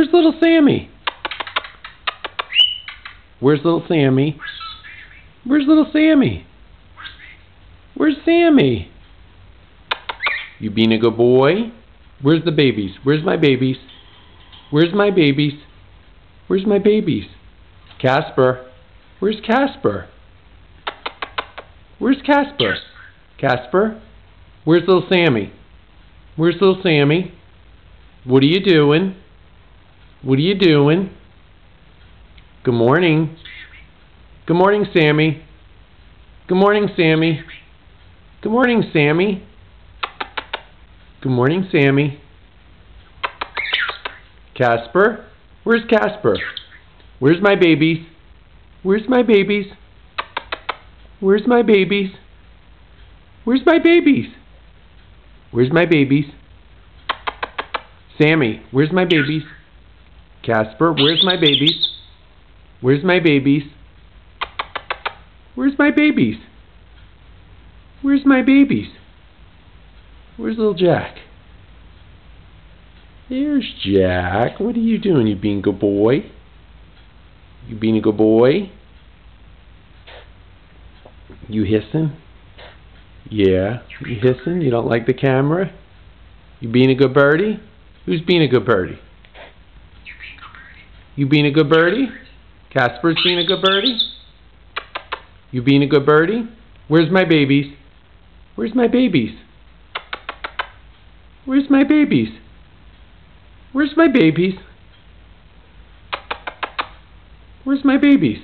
Where's little Sammy? Where's little Sammy? Where's little Sammy? Where's Sammy? You being a good boy? Where's the babies? Where's my babies? Where's my babies? Where's my babies? Casper. Where's Casper? Where's Casper? Casper? Where's little Sammy? Where's little Sammy? What are you doing? What are you doing? Good morning. Good morning, Sammy. Good morning, Sammy. Good morning, Sammy. Good morning, Sammy. Casper? Where's Casper? Where's my babies? Where's my babies? Where's my babies? Where's my babies? Where's my babies? Sammy, where's my babies? Casper, where's my babies? Where's my babies? Where's my babies? Where's my babies? Where's little Jack? There's Jack. What are you doing? You being a good boy? You being a good boy? You hissing? Yeah. You hissing? You don't like the camera? You being a good birdie? Who's being a good birdie? You being a good birdie? Casper's being a good birdie? You being a good birdie? Where's my babies? Where's my babies? Where's my babies? Where's my babies? Where's my babies?